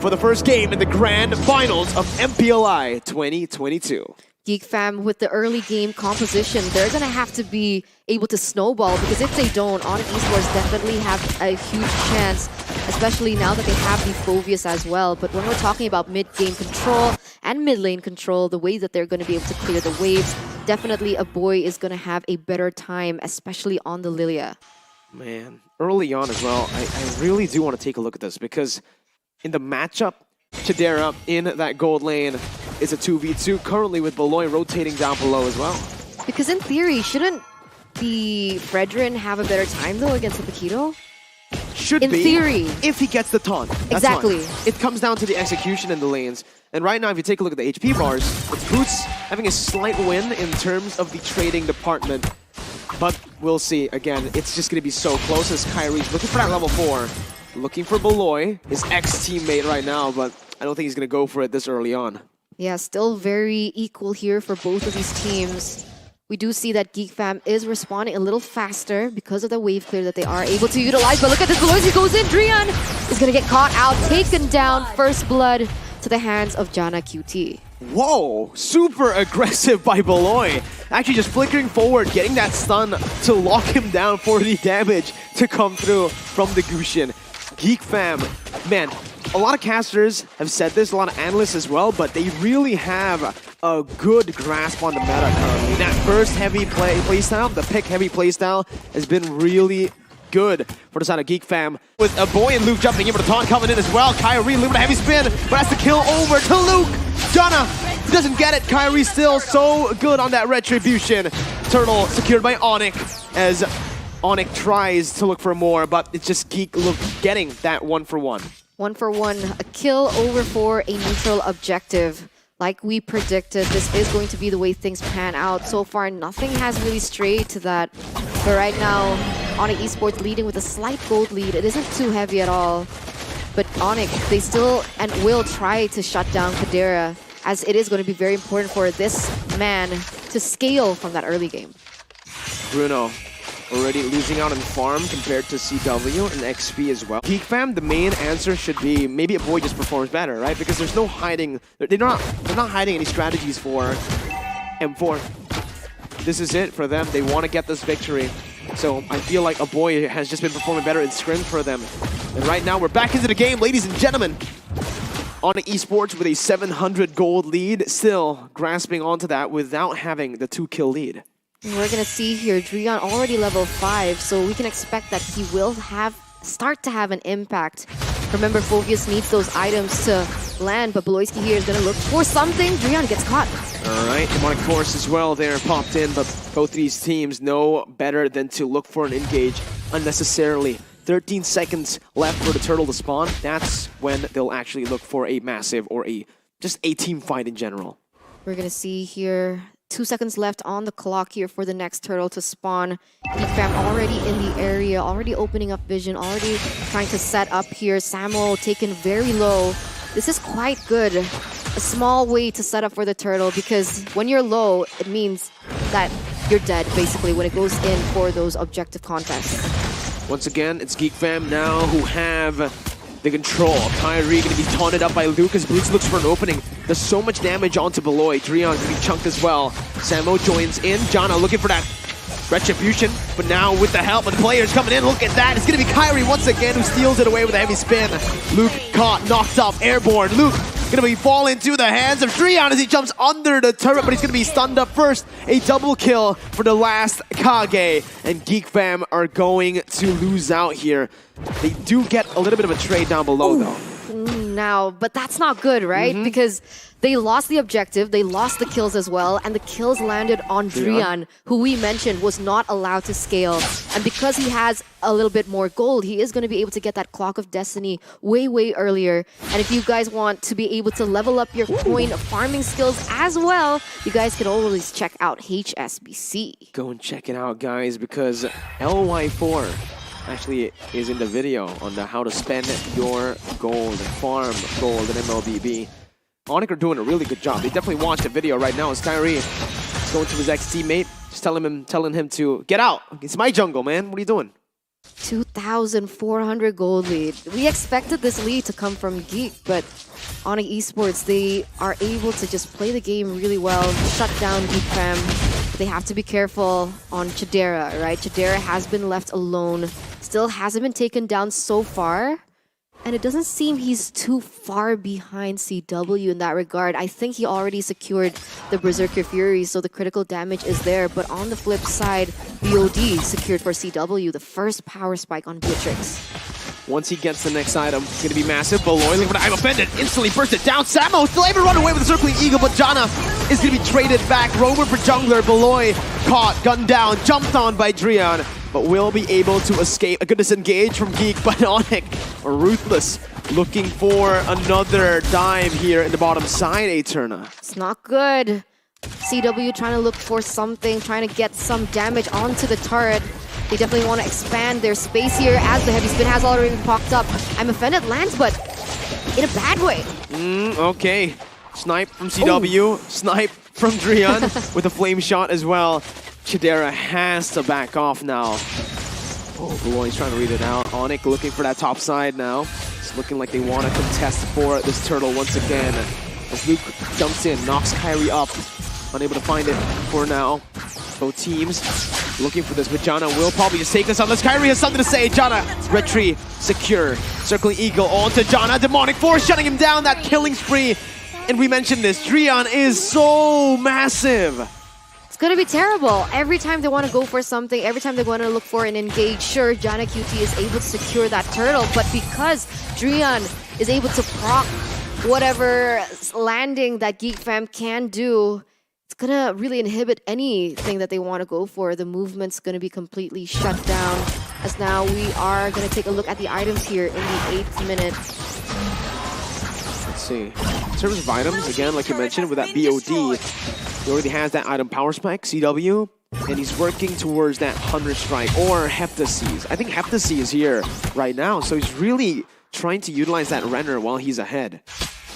for the first game in the Grand Finals of MPLI 2022. GEEK fam, with the early game composition, they're going to have to be able to snowball, because if they don't, ONIC Esports definitely have a huge chance, especially now that they have the Phobius as well. But when we're talking about mid-game control and mid-lane control, the way that they're going to be able to clear the waves, definitely a boy is going to have a better time, especially on the Lilia. Man, early on as well, I really do want to take a look at this, because in the matchup, Chidera in that gold lane is a 2v2, currently with Beloy rotating down below as well. Because in theory, shouldn't the Fredrin have a better time though against the Paquito? Should in be. Theory. If he gets the taunt. That's exactly. fine. It comes down to the execution in the lanes. And right now, if you take a look at the HP bars, it's Boots having a slight win in terms of the trading department. But we'll see. Again, it's just going to be so close as Kyrie's looking for that level 4. Looking for Beloy, his ex-teammate right now, but I don't think he's going to go for it this early on. Yeah, still very equal here for both of these teams. We do see that GEEK fam is responding a little faster because of the wave clear that they are able to utilize. But look at this, Beloy, he goes in. Drian is going to get caught out, taken down. First blood to the hands of Jana QT. Whoa, super aggressive by Beloy. Actually just flickering forward, getting that stun to lock him down for the damage to come through from the Gusion. GEEK fam, man, a lot of casters have said this, a lot of analysts as well, but they really have a good grasp on the meta currently. That first heavy playstyle, the pick heavy playstyle, has been really good for the side of GEEK fam. With a boy and Luke jumping in, but the taunt coming in as well. Kyrie, a little bit of heavy spin, but has to kill over to Luke. Jana doesn't get it. Kyrie still so good on that retribution. Turtle secured by ONIC as ONIC tries to look for more, but it's just GEEK getting that 1-for-1. 1-for-1, a kill over for a neutral objective. Like we predicted, this is going to be the way things pan out. So far, nothing has really strayed to that. But right now, ONIC Esports leading with a slight gold lead. It isn't too heavy at all. But ONIC, they still and will try to shut down Kadera, as it is going to be very important for this man to scale from that early game. Bruno already losing out on farm compared to CW and XP as well. GEEK fam, the main answer should be maybe a boy just performs better, right? Because there's no hiding. They're not hiding any strategies for M4. This is it for them. They want to get this victory. So I feel like a boy has just been performing better in scrim for them. And right now we're back into the game, ladies and gentlemen. ONIC Esports with a 700 gold lead, still grasping onto that without having the 2-kill lead. We're going to see here, Drian already level 5, so we can expect that he will start to have an impact. Remember, Phobius needs those items to land, but Beloyski here is going to look for something. Drian gets caught. All right, demonic force as well there popped in, but both these teams know better than to look for an engage unnecessarily. 13 seconds left for the turtle to spawn. That's when they'll actually look for a massive or just a team fight in general. We're going to see here 2 seconds left on the clock here for the next turtle to spawn. GEEK fam already in the area, already opening up vision, already trying to set up here. Samuel taken very low. This is quite good. A small way to set up for the turtle, because when you're low, it means that you're dead, basically, when it goes in for those objective contests. Once again, it's GEEK fam now who have the control. Kyrie going to be taunted up by Lucas. Boots looks for an opening. There's so much damage onto Beloy. Drian getting chunked as well. Samo joins in. Jana looking for that retribution, but now with the help of the players coming in, look at that. It's going to be Kyrie once again who steals it away with a heavy spin. Luke caught, knocked off, airborne. Luke going to be falling into the hands of Drian as he jumps under the turret, but he's going to be stunned up first. A double kill for the last Kage, and GEEK fam are going to lose out here. They do get a little bit of a trade down below, though. Now, but that's not good, right? Because they lost the objective, they lost the kills as well, and the kills landed on Drian, who we mentioned was not allowed to scale. And because he has a little bit more gold, he is going to be able to get that Clock of Destiny way, way earlier. And if you guys want to be able to level up your coin farming skills as well, you guys can always check out HSBC. Go and check it out, guys, because LY4 actually is in the video on how to spend your gold, farm gold in MLBB. ONIC are doing a really good job. They definitely watched the video right now as Kyrie is going to his ex-teammate, just telling him to get out. It's my jungle, man. What are you doing? 2,400 gold lead. We expected this lead to come from GEEK, but ONIC Esports, they are able to just play the game really well, shut down GEEK fam. They have to be careful on Chidera, right? Chidera has been left alone, still hasn't been taken down so far. And it doesn't seem he's too far behind CW in that regard. I think he already secured the Berserker Fury, so the critical damage is there. But on the flip side, BOD secured for CW the first power spike on Beatrix. Once he gets the next item, it's going to be massive. Beloy looking for the I'm offended. Instantly burst it down. Samo still able to run away with the circling eagle, but Jana is going to be traded back. Rover for jungler. Beloy caught, gunned down, jumped on by Drian, but will be able to escape. A good disengage from GEEK, but ONIC are ruthless. Looking for another dive here in the bottom side, Eterna. It's not good. CW trying to look for something, trying to get some damage onto the turret. They definitely want to expand their space here as the heavy spin has already been popped up. I'm offended lands, but in a bad way. Okay. Snipe from CW, snipe from Drian with a flame shot as well. Chidera has to back off now. Oh, Beloy's trying to read it out. ONIC looking for that top side now. It's looking like they want to contest for this turtle once again. As Luke jumps in, knocks Kyrie up. Unable to find it for now. Both teams looking for this, but Jana will probably just take this unless Kyrie has something to say. Jana, retreat, secure. Circling Eagle onto Jana. Demonic Force shutting him down, that killing spree. And we mentioned this, Drian is so massive. It's going to be terrible. Every time they want to go for something, every time they want to look for an engage, sure, Jana QT is able to secure that turtle, but because Drian is able to proc whatever landing that GEEK fam can do, it's going to really inhibit anything that they want to go for. The movement's going to be completely shut down. As now we are going to take a look at the items here in the 8th minute. Let's see. In terms of items, again, like you mentioned, with that BOD, he already has that item power spike, CW, and he's working towards that 100 strike or Heptaseas. I think Heptaseas is here right now, so he's really trying to utilize that Renner while he's ahead.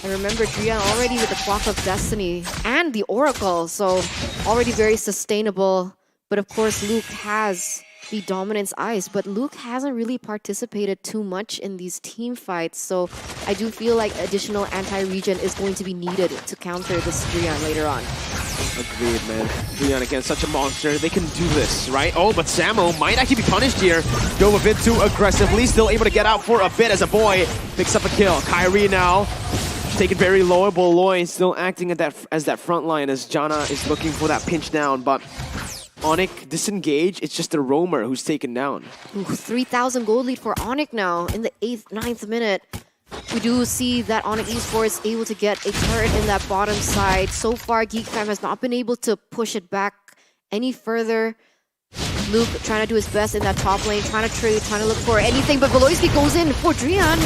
And remember, Drian already with the Clock of Destiny and the Oracle, so already very sustainable. But of course, Luke has the Dominance Ice, but Luke hasn't really participated too much in these team fights, so I do feel like additional anti-regen is going to be needed to counter this Drian later on. Agreed, man. Drian against such a monster, they can do this, right? Oh, but Samo might actually be punished here. Go a bit too aggressively, still able to get out for a bit as a boy picks up a kill. Kyrie now taken very low. Beloy still acting as that front line as Jana is looking for that pinch down, but ONIC disengage. It's just the roamer who's taken down. Ooh, 3,000 gold lead for ONIC now in the 8th, 9th minute. We do see that ONIC Esports able to get a turret in that bottom side. So far, GEEK fam has not been able to push it back any further. Luke trying to do his best in that top lane, trying to trade, trying to look for anything, but Beloyski goes in for Drian.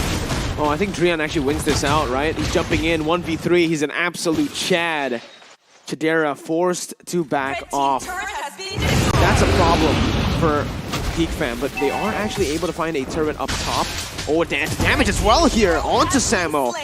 Oh, I think Drian actually wins this out, right? He's jumping in, 1v3. He's an absolute Chad. Chidera forced to back off. That's a problem for GEEK fam, but they are actually able to find a turret up top. Oh, damage as well here onto Samo.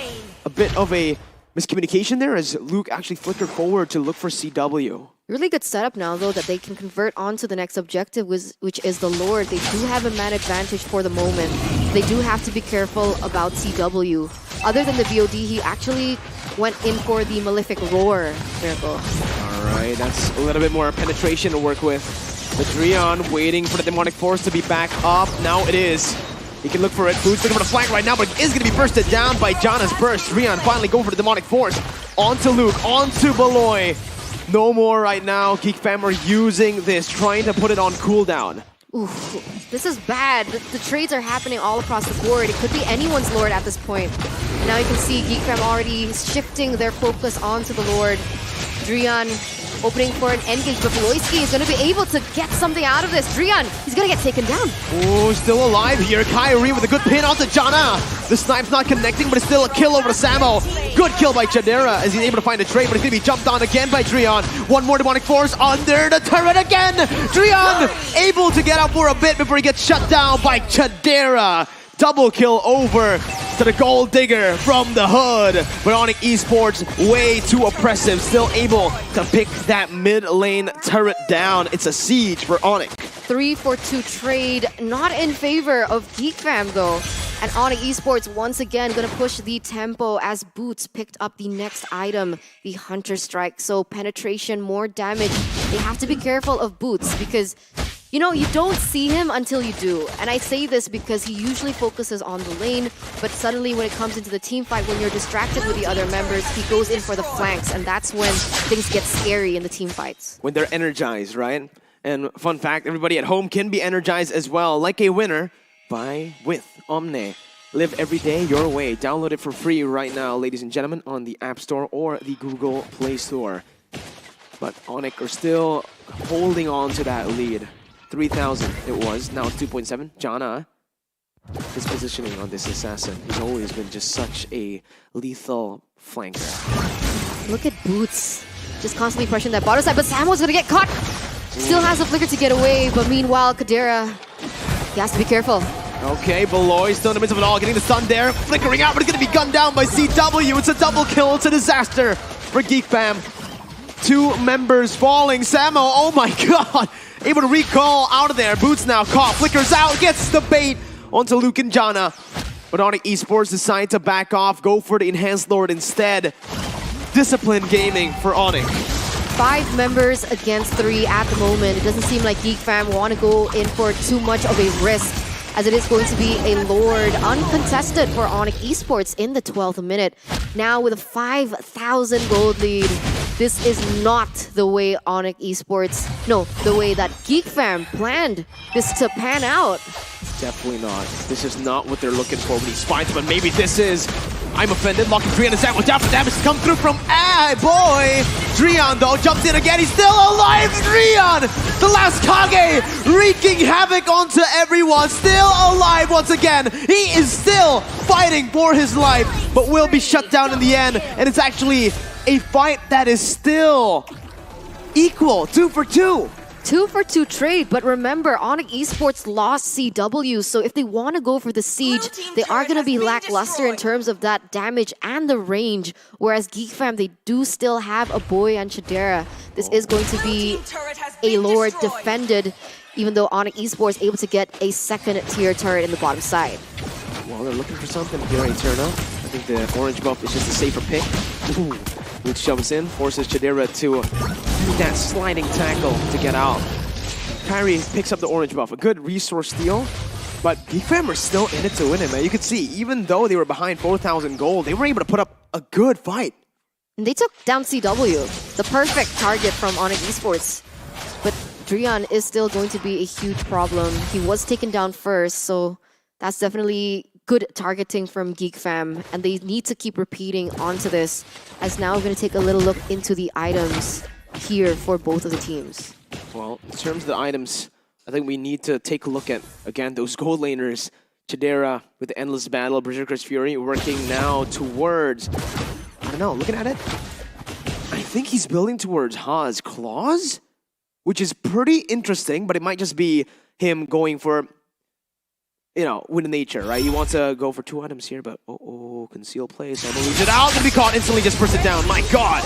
A bit of a miscommunication there as Luke actually flickered forward to look for CW. Really good setup now, though, that they can convert on to the next objective, which is the Lord. They do have a man advantage for the moment. They do have to be careful about CW. Other than the BOD, he actually went in for the Malefic Roar. Miracle. All right, that's a little bit more penetration to work with. The Drian waiting for the Demonic Force to be back up. Now it is. He can look for it. Food's looking for the flank right now, but it is going to be bursted down by Jana's burst. Drian finally going for the Demonic Force. Onto Luke, onto Beloy. No more right now. GEEK fam are using this, trying to put it on cooldown. Ooh, this is bad. The trades are happening all across the board. It could be anyone's Lord at this point. And now you can see GEEK fam already shifting their focus onto the Lord. Drian opening for an engage, but Beloyski is going to be able to get something out of this. Drian, he's going to get taken down. Oh, still alive here. Kyrie with a good pin onto Jana. The snipe's not connecting, but it's still a kill over to Samo. Good kill by Chidera as he's able to find a trade, but he's going to be jumped on again by Drian. One more Demonic Force under the turret again. Drian able to get out for a bit before he gets shut down by Chidera. Double kill over to the Gold Digger from the hood. But ONIC Esports, way too oppressive. Still able to pick that mid lane turret down. It's a siege for ONIC. 3-for-2 trade, not in favor of GEEK Fam though. And ONIC Esports once again gonna push the tempo as Boots picked up the next item, the Hunter Strike. So penetration, more damage. They have to be careful of Boots because, you know, you don't see him until you do. And I say this because he usually focuses on the lane, but suddenly when it comes into the team fight, when you're distracted with the other members, he goes in for the flanks, and that's when things get scary in the team fights. When they're energized, right? And fun fact, everybody at home can be energized as well, like a winner, with Omne. Live every day your way. Download it for free right now, ladies and gentlemen, on the App Store or the Google Play Store. But ONIC are still holding on to that lead. 3,000 it was, now it's 2.7. Jana, his positioning on this assassin, he's always been just such a lethal flanker. Look at Boots, just constantly pressuring that bottom side, but Samo's gonna get caught! Still has a flicker to get away, but meanwhile, Kadira, he has to be careful. Okay, Beloy still in the midst of it all, getting the stun there, flickering out, but it's gonna be gunned down by CW. It's a double kill, it's a disaster for GEEK Fam. 2 members falling. Samo, oh my god, able to recall out of there. Boots now caught, flickers out, gets the bait onto Luke and Jana. But ONIC Esports decide to back off, go for the Enhanced Lord instead. Disciplined gaming for ONIC. 5 members against 3 at the moment. It doesn't seem like GEEK Fam want to go in for too much of a risk, as it is going to be a Lord uncontested for ONIC Esports in the 12th minute. Now with a 5,000 gold lead, this is not the way ONIC Esports, no, the way that GEEK Fam planned this to pan out. Definitely not. This is not what they're looking for when he spines, but maybe this is. I'm offended. Locking Drian is out with down for damage to come through from boy. Drian though jumps in again. He's still alive. Drian, the last Kage, wreaking havoc onto everyone. Still alive once again. He is still fighting for his life, but will be shut down in the end. And it's actually a fight that is still equal. 2-for-2. 2-for-2 trade, but remember, ONIC Esports lost CW, so if they want to go for the siege, they are going to be lackluster in terms of that damage and the range, whereas GEEK Fam, they do still have a Boy and Chidera. This is going to be a Lord defended, even though ONIC Esports able to get a second tier turret in the bottom side. Well, they're looking for something here, Eterna. I think the orange buff is just a safer pick. Ooh. Luke shoves in, forces Chidera to do that sliding tackle to get out. Kyrie picks up the orange buff, a good resource steal, but GEEK Fam are still in it to win it, man. You could see, even though they were behind 4,000 gold, they were able to put up a good fight. And they took down CW, the perfect target from ONIC Esports. But Drian is still going to be a huge problem. He was taken down first, so that's definitely good targeting from GEEK Fam, and they need to keep repeating onto this, as now we're going to take a little look into the items here for both of the teams. Well, in terms of the items, I think we need to take a look at, again, those gold laners. Chidera with the Endless Battle, Berserker's Fury, working now towards, I don't know, looking at it, I think he's building towards Ha's Claws, which is pretty interesting, but it might just be him going for, you know, with nature, right? He wants to go for 2 items here, but conceal plays. I'm gonna lose it out. Gonna be caught instantly. Just burst it down. My God.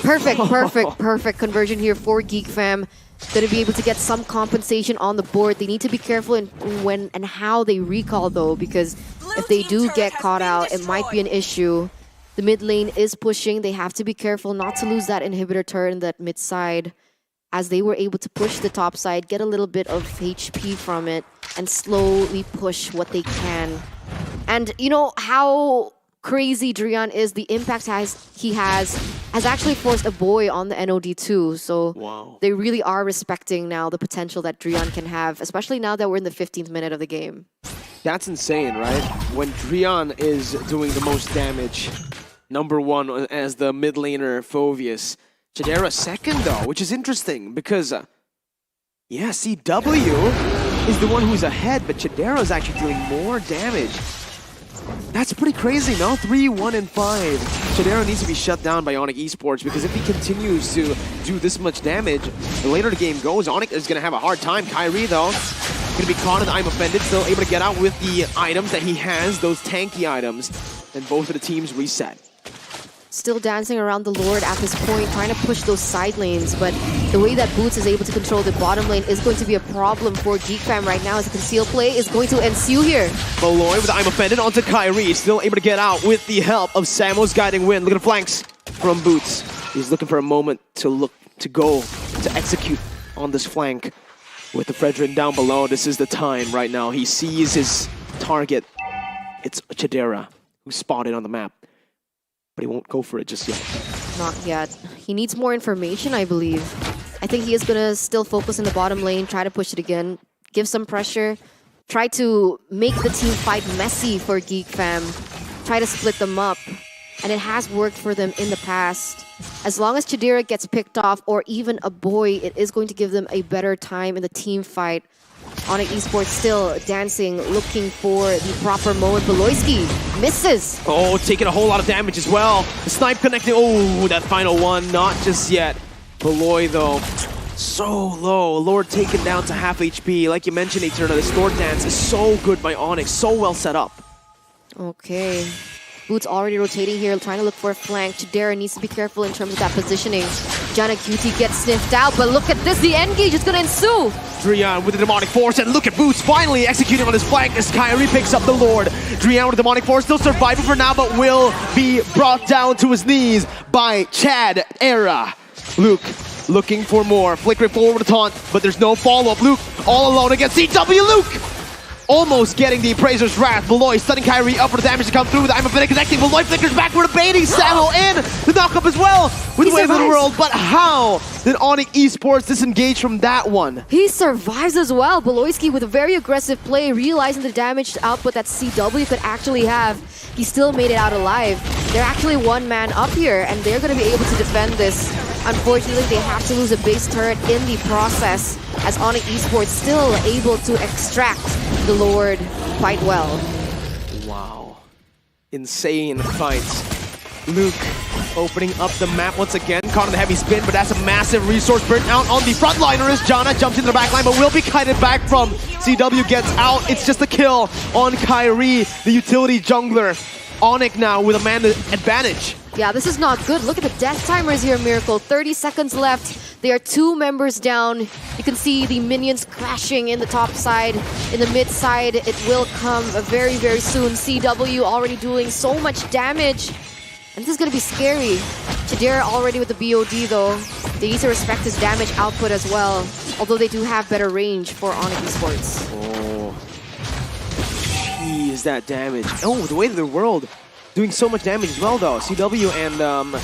Perfect conversion here for GEEK Fam. Gonna be able to get some compensation on the board. They need to be careful in when and how they recall though, because if they do get caught out, it might be an issue. The mid lane is pushing. They have to be careful not to lose that inhibitor turret in that mid side, as they were able to push the top side, get a little bit of HP from it, and slowly push what they can. And you know how crazy Drian is, the impact he has actually forced a Boy on the NOD too. So wow. They really are respecting now the potential that Drian can have, especially now that we're in the 15th minute of the game. That's insane, right? When Drian is doing the most damage, #1 as the mid laner Phoveus. Chidera second though, which is interesting because, yeah, CW is the one who's ahead, but Chidera is actually doing more damage. That's pretty crazy, no? 3, 1, and 5. Chidera needs to be shut down by ONIC Esports, because if he continues to do this much damage, the later the game goes, ONIC is going to have a hard time. Kyrie, though, going to be caught in the I'm Offended, still able to get out with the items that he has, those tanky items, and both of the teams reset. Still dancing around the Lord at this point, trying to push those side lanes, but the way that Boots is able to control the bottom lane is going to be a problem for GEEK Fam right now, as a conceal play is going to ensue here. Beloy with I'm Offended onto Kyrie, still able to get out with the help of Samo's guiding wind. Look at the flanks from Boots. He's looking for a moment to execute on this flank. With the Fredrin down below, this is the time right now. He sees his target. It's Chidera, who's spotted on the map. But he won't go for it just yet. Not yet. He needs more information, I believe. I think he is going to still focus in the bottom lane, try to push it again, give some pressure, try to make the team fight messy for GEEK Fam, try to split them up. And it has worked for them in the past. As long as Chidera gets picked off, or even a boy, it is going to give them a better time in the team fight. ONIC Esports still dancing, looking for the proper moment. Beloyski misses. Oh, taking a whole lot of damage as well. The snipe connecting. Oh, that final one, not just yet. Beloy, though, so low. Lord taken down to half HP. Like you mentioned, Eterna, this Lord dance is so good by ONIC, so well set up. Okay. Boots already rotating here, trying to look for a flank. Chidera needs to be careful in terms of that positioning. Janna QT gets sniffed out, but look at this, the engage is going to ensue. Drian with the Demonic Force, and look at Boots finally executing on his flank as Kyrie picks up the Lord. Drian with the Demonic Force, still surviving for now, but will be brought down to his knees by Chad Era. Luke looking for more, flickering forward with a taunt, but there's no follow-up. Luke all alone against CW. Luke almost getting the Appraiser's Wrath. Beloy stunning Kyrie up for the damage to come through. I'm Offended connecting. Beloy flickers backward, baiting Samo in. The knock-up as well with Wave of the World. But how did ONIC Esports disengage from that one? He survives as well. Beloyski with a very aggressive play, realizing the damage output that CW could actually have. He still made it out alive. They're actually one man up here, and they're going to be able to defend this. Unfortunately, they have to lose a base turret in the process, as ONIC Esports still able to extract the Lord quite well. Wow. Insane fights. Luke opening up the map once again, caught in the heavy spin, but that's a massive resource burnt out on the frontliner as Janna jumps into the back line, but will be kited back from CW gets out. It's just a kill on Kyrie, the utility jungler. ONIC now with a man advantage. Yeah, this is not good. Look at the death timers here, Miracle. 30 seconds left. They are 2 members down. You can see the minions crashing in the top side. In the mid side, it will come very, very soon. CW already doing so much damage. And this is going to be scary. Chidera already with the BOD, though. They need to respect his damage output as well. Although they do have better range for ONIC Esports. Oh. Jeez, that damage. Oh, the Wave of the World doing so much damage as well, though. CW and,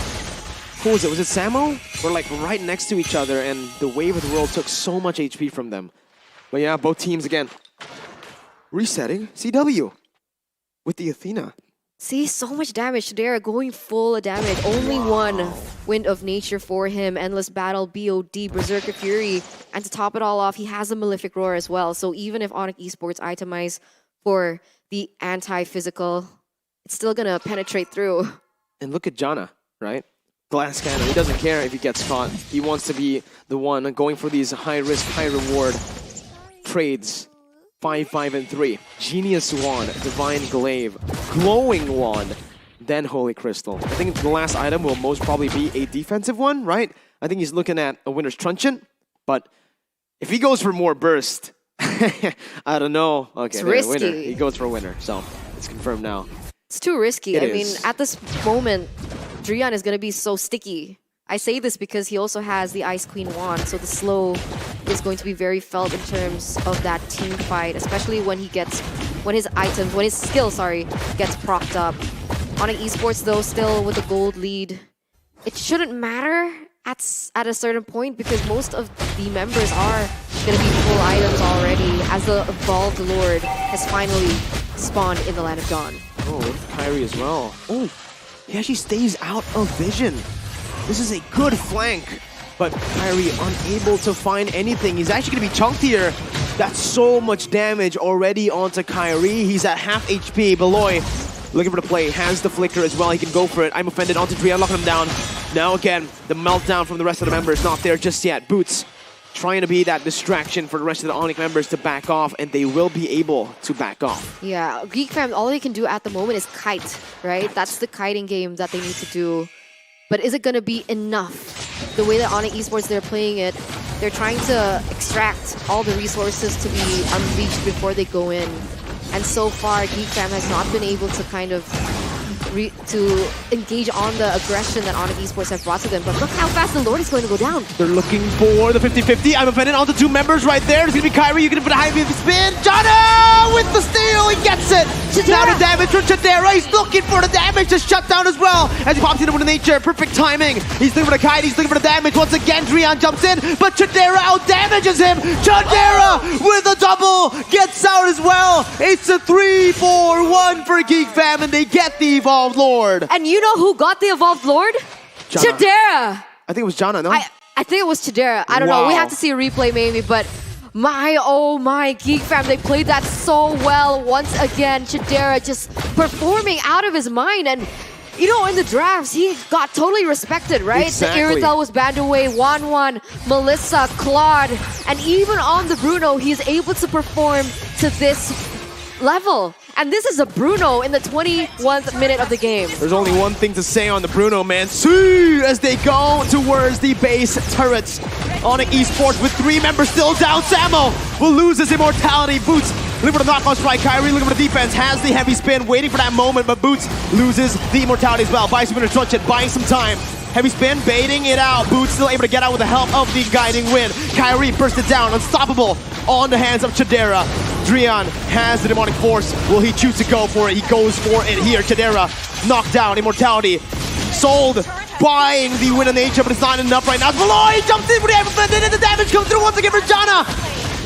who was it? Was it Samo? Were like right next to each other, and the Wave of the World took so much HP from them. But yeah, both teams again. Resetting CW with the Athena. See, so much damage. Chidera going full damage. Only one Wind of Nature for him. Endless Battle, BOD, Berserker Fury. And to top it all off, he has a Malefic Roar as well. So even if ONIC Esports itemize for the anti-physical, it's still gonna penetrate through. And look at Janna, right? Glass Cannon. He doesn't care if he gets caught. He wants to be the one going for these high-risk, high-reward trades. 5, 5, and 3. Genius Wand, Divine Glaive, Glowing Wand, then Holy Crystal. I think the last item will most probably be a defensive one, right? I think he's looking at a Winter's Truncheon, but if he goes for more burst, I don't know. Okay, it's risky. Winner. He goes for a winner, so it's confirmed now. It's too risky. I mean, at this moment, Drian is going to be so sticky. I say this because he also has the Ice Queen Wand, so the slow is going to be very felt in terms of that team fight, especially when his skill, gets propped up. ONIC Esports, though, still with a gold lead. It shouldn't matter at a certain point because most of the members are going to be full items already, as the Evolved Lord has finally spawned in the Land of Dawn. Oh, with Kyrie as well. Oh, he actually stays out of vision. This is a good flank, but Kyrie unable to find anything. He's actually going to be chunked here. That's so much damage already onto Kyrie. He's at half HP. Beloy looking for the play, has the flicker as well. He can go for it. I'm Offended onto Drian, locking him down. Now again, the meltdown from the rest of the members not there just yet. Boots trying to be that distraction for the rest of the ONIC members to back off, and they will be able to back off. Yeah, GEEK Fam, all they can do at the moment is kite, right? That's the kiting game that they need to do. But is it going to be enough? The way that ONIC Esports, they're playing it, they're trying to extract all the resources to be unleashed before they go in. And so far, GEEK Fam has not been able to kind of to engage on the aggression that ONIC Esports have brought to them. But look how fast the Lord is going to go down. They're looking for the 50-50. I'm offended on the two members right there. It's going to be Kyrie. You're going to put a high spin. Jana with the steal. He gets it. Now the damage from Chadera. He's looking for the damage to shut down as well. As he pops into the nature. Perfect timing. He's looking for the kite. He's looking for the damage. Once again, Drian jumps in. But Chadera out damages him. Chadera with a double. Gets out as well. It's a 3-4-1 for GEEK Fam. And they get the Evolved Lord. And you know who got the Evolved Lord? Jana. Chadera. I think it was Jana, no? I think it was Chadera. I don't know. We have to see a replay maybe, but oh my, GEEK Fam, they played that so well. Once again, Chadera just performing out of his mind. And, you know, in the drafts, he got totally respected, right? Exactly. The Iritel was banned away, Wanwan, Melissa, Claude, and even on the Bruno, he's able to perform to this level. And this is a Bruno in the 21st minute of the game. There's only one thing to say on the Bruno, man. See, as they go towards the base turrets. ONIC Esports with 3 members still down. Samo will lose his immortality. Boots looking for the knockout strike. Kyrie looking for the defense. Has the heavy spin, waiting for that moment, but Boots loses the immortality as well. Buys some instruction, buying some time. Heavy spin, baiting it out. Boots still able to get out with the help of the guiding wind. Kyrie bursts it down, unstoppable on the hands of Chadera. Drian has the demonic force. Will he choose to go for it? He goes for it here. Chadera knocked down, immortality sold, buying the win of nature, but it's not enough right now. Beloy jumps in for the Everfend, and the damage comes through once again for Jana.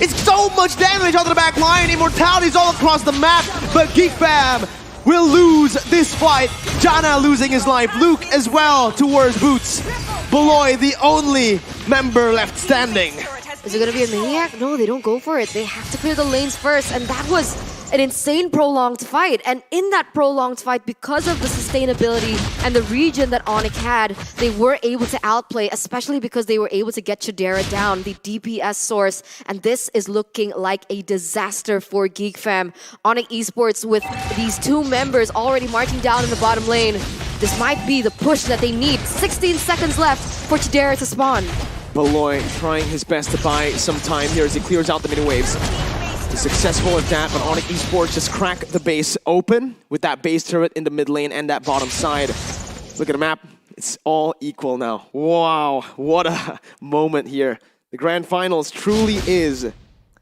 It's so much damage onto the back line. Immortality's all across the map, but GEEK Fam will lose this fight. Jana losing his life. Luke as well towards Boots. Beloy, the only member left standing. Is it going to be a Maniac? No, they don't go for it. They have to clear the lanes first, and that was an insane prolonged fight. And in that prolonged fight, because of the sustainability and the region that ONIC had, they were able to outplay, especially because they were able to get Chadera down, the DPS source. And this is looking like a disaster for GEEK Fam. ONIC Esports with these 2 members already marching down in the bottom lane. This might be the push that they need. 16 seconds left for Chadera to spawn. Beloy trying his best to buy some time here as he clears out the mini waves. He's successful at that, but ONIC Esports just crack the base open with that base turret in the mid lane and that bottom side. Look at the map. It's all equal now. Wow, what a moment here. The Grand Finals truly is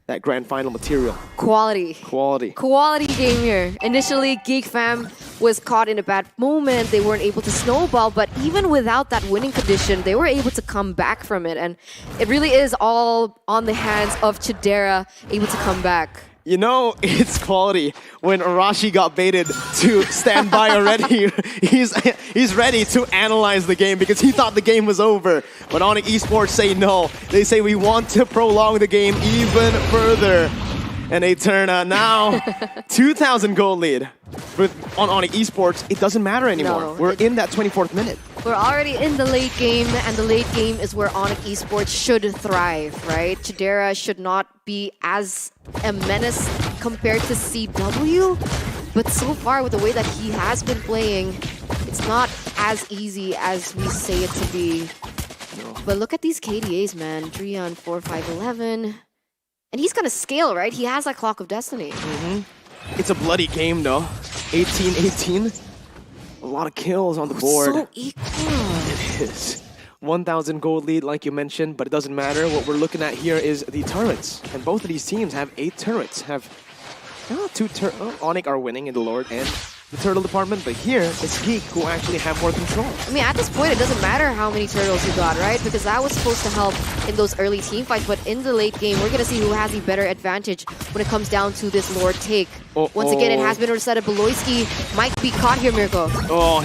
that Grand Final material. Quality. Quality game here. Initially, GEEK Fam was caught in a bad moment. They weren't able to snowball, but even without that winning condition, they were able to come back from it. And it really is all on the hands of Chadera able to come back. You know, it's quality when Arashi got baited to stand by already. He's ready to analyze the game because he thought the game was over. But ONIC Esports say no. They say we want to prolong the game even further. And they turn now 2,000 gold lead on ONIC Esports. It doesn't matter anymore. No, we're in that 24th minute. We're already in the late game, and the late game is where ONIC Esports should thrive, right? Chadera should not be as a menace compared to CW, but so far with the way that he has been playing, it's not as easy as we say it to be. No. But look at these KDAs, man. Drian 4-5-11. And he's gonna scale, right? He has that Clock of Destiny. It's a bloody game, though. 18-18. A lot of kills on the board. So equal. It is. 1,000 gold lead, like you mentioned, but it doesn't matter. What we're looking at here is the turrets. And both of these teams have 8 turrets. ONIC are winning in the Lord and the turtle department, but here it's GEEK who actually have more control. I mean, at this point, it doesn't matter how many turtles you got, right? Because that was supposed to help in those early team fights, but in the late game, we're going to see who has the better advantage when it comes down to this Lord take. Once again, it has been decided Beloyski might be caught here, Mirko. Oh,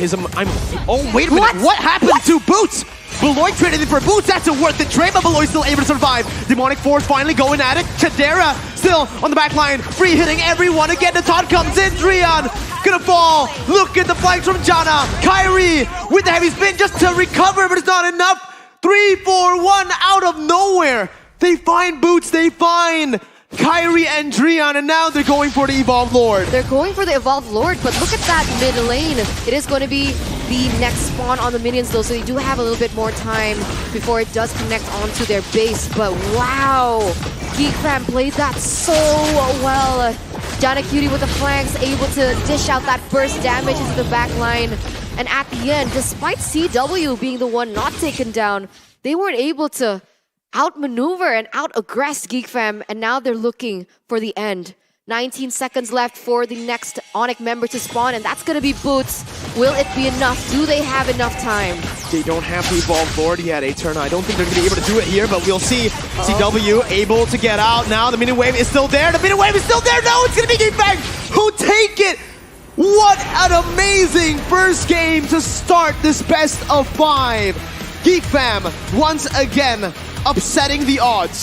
wait a minute. What happened to Boots? Beloy traded in for Boots. That's a worth it trade, but Beloy still able to survive. Demonic Force finally going at it. Chadera still on the back line, free hitting everyone. Again, the taunt comes in. Drian gonna fall. Look at the flanks from Jana. Kyrie with the heavy spin just to recover, but it's not enough. 3-4-1 out of nowhere. They find Boots. They find Kyrie and Drian, and now they're going for the Evolved Lord. They're going for the Evolved Lord, but look at that mid lane. It is going to be the next spawn on the minions though, so they do have a little bit more time before it does connect onto their base. But wow, GEEK fam played that so well. Janacutie with the flanks, able to dish out that burst damage into the back line. And at the end, despite CW being the one not taken down, they weren't able to outmaneuver and out-aggress GEEK fam, and now they're looking for the end. 19 seconds left for the next ONIC member to spawn, and that's going to be Boots. Will it be enough? Do they have enough time? They don't have to evolve forward yet, Eterna. I don't think they're going to be able to do it here, but we'll see. CW able to get out now. The minion wave is still there. The minion wave is still there. No, it's going to be GEEK fam who take it. What an amazing first game to start this best of 5. GEEK fam once again upsetting the odds.